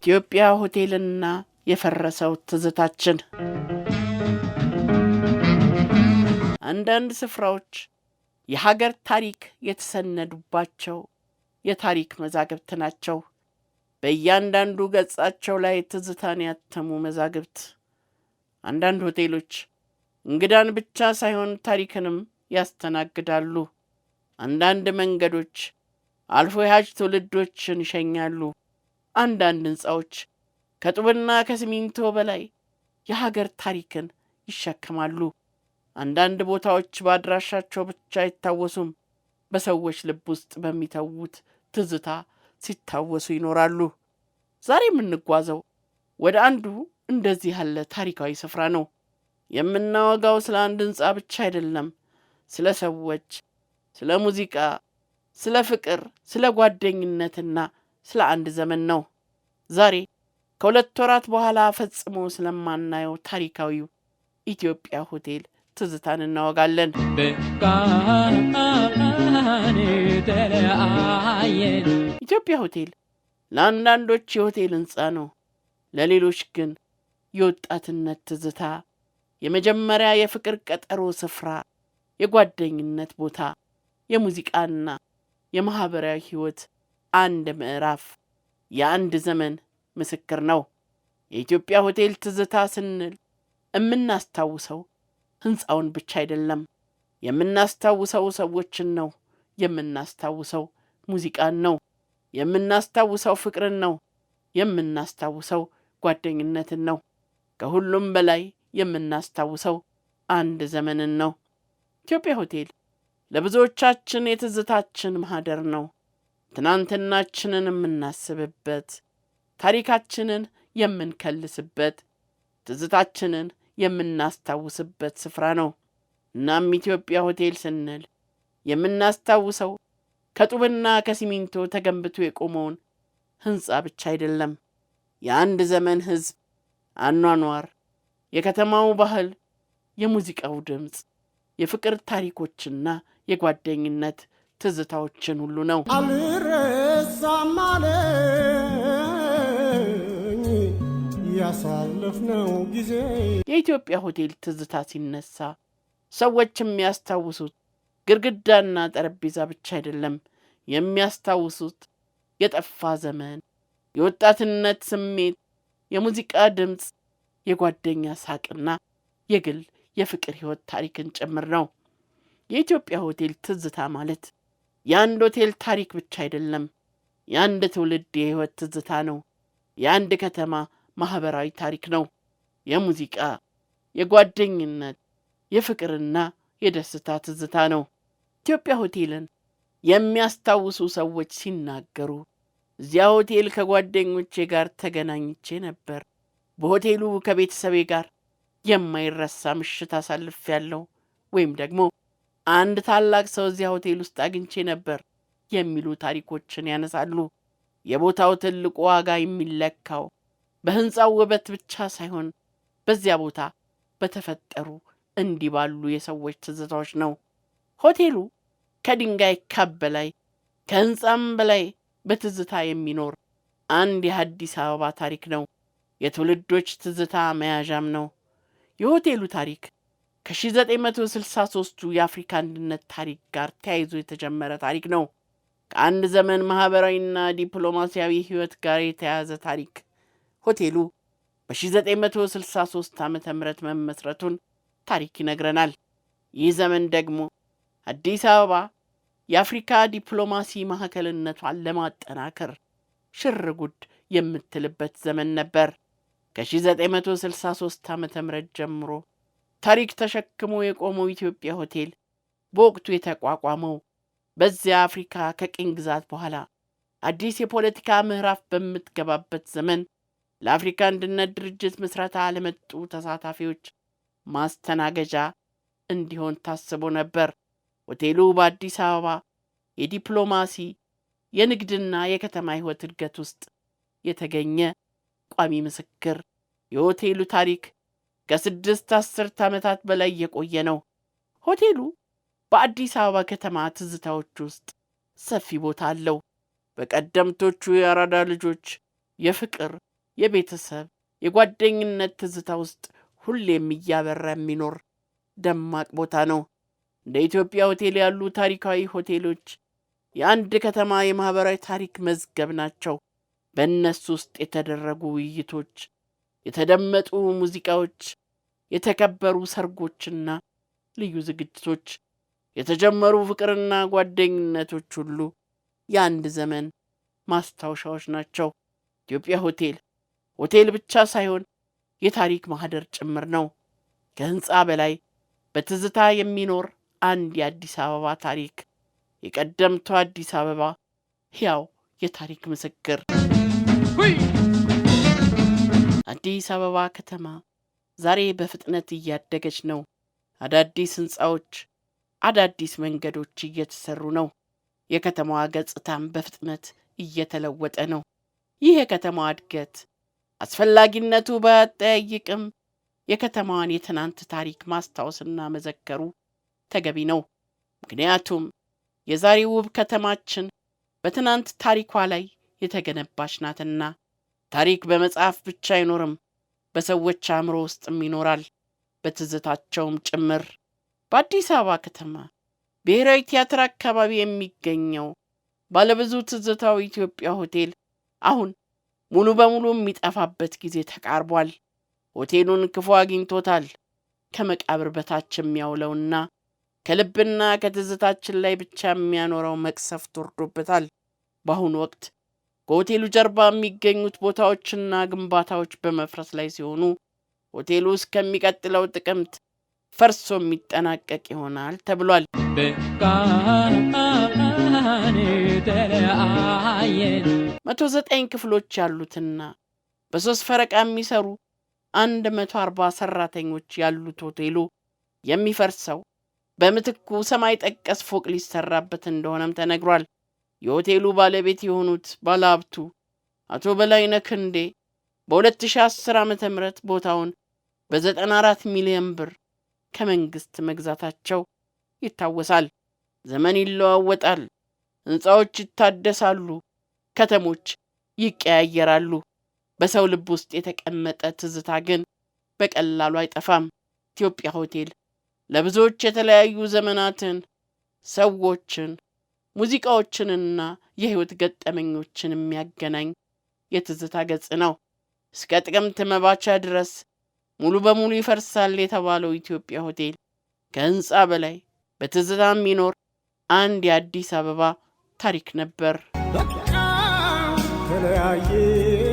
ኢትዮጵያ ሆቴልና የፈረሰው ትዝታችን። አንዳንድ ስፍራዎች የሀገር ታሪክ የተሰነዱባቸው የታሪክ መዛግብት ናቸው። በእያንዳንዱ ገጻቸው ላይ ትዝታን ያተሙ መዛግብት። አንዳንድ ሆቴሎች እንግዳን ብቻ ሳይሆን ታሪክንም ያስተናግዳሉ። አንዳንድ መንገዶች አልፎ የሃጅ ትውልዶችን ይሸኛሉ። አንዳንድ ሕንፃዎች ከጡብና ከሲሚንቶ በላይ የሀገር ታሪክን ይሸከማሉ። አንዳንድ ቦታዎች በአድራሻቸው ብቻ አይታወሱም፣ በሰዎች ልብ ውስጥ በሚተዉት ትዝታ ሲታወሱ ይኖራሉ። ዛሬ የምንጓዘው ወደ አንዱ እንደዚህ ያለ ታሪካዊ ስፍራ ነው። የምናወጋው ስለ አንድ ሕንፃ ብቻ አይደለም፣ ስለ ሰዎች፣ ስለ ሙዚቃ፣ ስለ ፍቅር፣ ስለ ጓደኝነትና ስለ አንድ ዘመን ነው። ዛሬ ከ2 ወራት በኋላ ፈጽሞ ስለማናየው ታሪካዊው ኢትዮጵያ ሆቴል ትዝታን እናወጋለን። ኢትዮጵያ ሆቴል ለአንዳንዶች የሆቴል ሕንፃ ነው፣ ለሌሎች ግን የወጣትነት ትዝታ፣ የመጀመሪያ የፍቅር ቀጠሮ ስፍራ፣ የጓደኝነት ቦታ፣ የሙዚቃና የማኅበራዊ ሕይወት አንድ ምዕራፍ፣ የአንድ ዘመን ምስክር ነው። የኢትዮጵያ ሆቴል ትዝታ ስንል የምናስታውሰው ሕንፃውን ብቻ አይደለም። የምናስታውሰው ሰዎችን ነው። የምናስታውሰው ሙዚቃን ነው። የምናስታውሰው ፍቅርን ነው። የምናስታውሰው ጓደኝነትን ነው። ከሁሉም በላይ የምናስታውሰው አንድ ዘመንን ነው። ኢትዮጵያ ሆቴል ለብዙዎቻችን የትዝታችን ማህደር ነው። ትናንትናችንን የምናስብበት፣ ታሪካችንን የምንከልስበት፣ ትዝታችንን የምናስታውስበት ስፍራ ነው። እናም ኢትዮጵያ ሆቴል ስንል የምናስታውሰው ከጡብና ከሲሚንቶ ተገንብቶ የቆመውን ሕንፃ ብቻ አይደለም። የአንድ ዘመን ሕዝብ አኗኗር፣ የከተማው ባህል፣ የሙዚቃው ድምፅ፣ የፍቅር ታሪኮችና የጓደኝነት ትዝታዎችን ሁሉ ነው። አልረሳም አለኝ ያሳለፍነው ጊዜ። የኢትዮጵያ ሆቴል ትዝታ ሲነሳ ሰዎች የሚያስታውሱት ግድግዳና ጠረጴዛ ብቻ አይደለም። የሚያስታውሱት የጠፋ ዘመን፣ የወጣትነት ስሜት፣ የሙዚቃ ድምፅ፣ የጓደኛ ሳቅና የግል የፍቅር ሕይወት ታሪክን ጭምር ነው። የኢትዮጵያ ሆቴል ትዝታ ማለት የአንድ ሆቴል ታሪክ ብቻ አይደለም፣ የአንድ ትውልድ የሕይወት ትዝታ ነው። የአንድ ከተማ ማኅበራዊ ታሪክ ነው። የሙዚቃ፣ የጓደኝነት፣ የፍቅርና የደስታ ትዝታ ነው። ኢትዮጵያ ሆቴልን የሚያስታውሱ ሰዎች ሲናገሩ እዚያ ሆቴል ከጓደኞቼ ጋር ተገናኝቼ ነበር፣ በሆቴሉ ከቤተሰቤ ጋር የማይረሳ ምሽት አሳልፌያለሁ፣ ወይም ደግሞ አንድ ታላቅ ሰው እዚያ ሆቴል ውስጥ አግኝቼ ነበር የሚሉ ታሪኮችን ያነሳሉ። የቦታው ትልቁ ዋጋ የሚለካው በሕንፃው ውበት ብቻ ሳይሆን በዚያ ቦታ በተፈጠሩ እንዲህ ባሉ የሰዎች ትዝታዎች ነው። ሆቴሉ ከድንጋይ ካብ በላይ ከሕንፃም በላይ በትዝታ የሚኖር አንድ የአዲስ አበባ ታሪክ ነው። የትውልዶች ትዝታ መያዣም ነው። የሆቴሉ ታሪክ ከ1963ቱ የአፍሪካ አንድነት ታሪክ ጋር ተያይዞ የተጀመረ ታሪክ ነው። ከአንድ ዘመን ማኅበራዊና ዲፕሎማሲያዊ ሕይወት ጋር የተያያዘ ታሪክ። ሆቴሉ በ1963 ዓ ም መመስረቱን ታሪክ ይነግረናል። ይህ ዘመን ደግሞ አዲስ አበባ የአፍሪካ ዲፕሎማሲ ማዕከልነቷን ለማጠናከር ሽር ጉድ የምትልበት ዘመን ነበር። ከ1963 ዓ ም ጀምሮ ታሪክ ተሸክሞ የቆመው ኢትዮጵያ ሆቴል በወቅቱ የተቋቋመው በዚያ አፍሪካ ከቅኝ ግዛት በኋላ አዲስ የፖለቲካ ምዕራፍ በምትገባበት ዘመን ለአፍሪካ አንድነት ድርጅት ምስረታ ለመጡ ተሳታፊዎች ማስተናገጃ እንዲሆን ታስቦ ነበር። ሆቴሉ በአዲስ አበባ የዲፕሎማሲ፣ የንግድና የከተማ ሕይወት እድገት ውስጥ የተገኘ ቋሚ ምስክር። የሆቴሉ ታሪክ ከ6 አስርት ዓመታት በላይ የቆየ ነው። ሆቴሉ በአዲስ አበባ ከተማ ትዝታዎች ውስጥ ሰፊ ቦታ አለው። በቀደምቶቹ የአራዳ ልጆች የፍቅር የቤተሰብ የጓደኝነት ትዝታ ውስጥ ሁሌም እያበራ የሚኖር ደማቅ ቦታ ነው። እንደ ኢትዮጵያ ሆቴል ያሉ ታሪካዊ ሆቴሎች የአንድ ከተማ የማህበራዊ ታሪክ መዝገብ ናቸው። በእነሱ ውስጥ የተደረጉ ውይይቶች፣ የተደመጡ ሙዚቃዎች፣ የተከበሩ ሰርጎችና ልዩ ዝግጅቶች፣ የተጀመሩ ፍቅርና ጓደኝነቶች ሁሉ የአንድ ዘመን ማስታወሻዎች ናቸው። ኢትዮጵያ ሆቴል ብቻ ሳይሆን የታሪክ ማህደር ጭምር ነው። ከህንፃ በላይ በትዝታ የሚኖር አንድ የአዲስ አበባ ታሪክ፣ የቀደምቷ አዲስ አበባ ሕያው የታሪክ ምስክር። አዲስ አበባ ከተማ ዛሬ በፍጥነት እያደገች ነው። አዳዲስ ህንፃዎች፣ አዳዲስ መንገዶች እየተሰሩ ነው። የከተማዋ ገጽታም በፍጥነት እየተለወጠ ነው። ይህ የከተማዋ እድገት አስፈላጊነቱ ባያጠያይቅም የከተማዋን የትናንት ታሪክ ማስታወስና መዘከሩ ተገቢ ነው። ምክንያቱም የዛሬው ውብ ከተማችን በትናንት ታሪኳ ላይ የተገነባች ናትና። ታሪክ በመጽሐፍ ብቻ አይኖርም፣ በሰዎች አእምሮ ውስጥም ይኖራል፣ በትዝታቸውም ጭምር። በአዲስ አበባ ከተማ ብሔራዊ ቲያትር አካባቢ የሚገኘው ባለብዙ ትዝታው ኢትዮጵያ ሆቴል አሁን ሙሉ በሙሉ የሚጠፋበት ጊዜ ተቃርቧል። ሆቴሉን ክፉ አግኝቶታል። ከመቃብር በታች የሚያውለውና ከልብና ከትዝታችን ላይ ብቻ የሚያኖረው መቅሰፍት ወርዶበታል። በአሁኑ ወቅት ከሆቴሉ ጀርባ የሚገኙት ቦታዎችና ግንባታዎች በመፍረስ ላይ ሲሆኑ ሆቴሉ እስከሚቀጥለው ጥቅምት ፈርሶ የሚጠናቀቅ ይሆናል ተብሏል። 109 ክፍሎች ያሉትና በ3 ፈረቃ የሚሰሩ 140 ሰራተኞች ያሉት ሆቴሉ የሚፈርሰው በምትኩ ሰማይ ጠቀስ ፎቅ ሊሰራበት እንደሆነም ተነግሯል። የሆቴሉ ባለቤት የሆኑት ባለሀብቱ አቶ በላይነህ ክንዴ በ2010 ዓ.ም ቦታውን በ94 ሚሊዮን ብር ከመንግስት መግዛታቸው ይታወሳል። ዘመን ይለዋወጣል፣ ህንፃዎች ይታደሳሉ፣ ከተሞች ይቀያየራሉ። በሰው ልብ ውስጥ የተቀመጠ ትዝታ ግን በቀላሉ አይጠፋም። ኢትዮጵያ ሆቴል ለብዙዎች የተለያዩ ዘመናትን፣ ሰዎችን፣ ሙዚቃዎችንና የህይወት ገጠመኞችን የሚያገናኝ የትዝታ ገጽ ነው። እስከ ጥቅምት መባቻ ድረስ ሙሉ በሙሉ ይፈርሳል የተባለው ኢትዮጵያ ሆቴል ከህንፃ በላይ በትዝታ የሚኖር አንድ የአዲስ አበባ ታሪክ ነበር። ተለያየ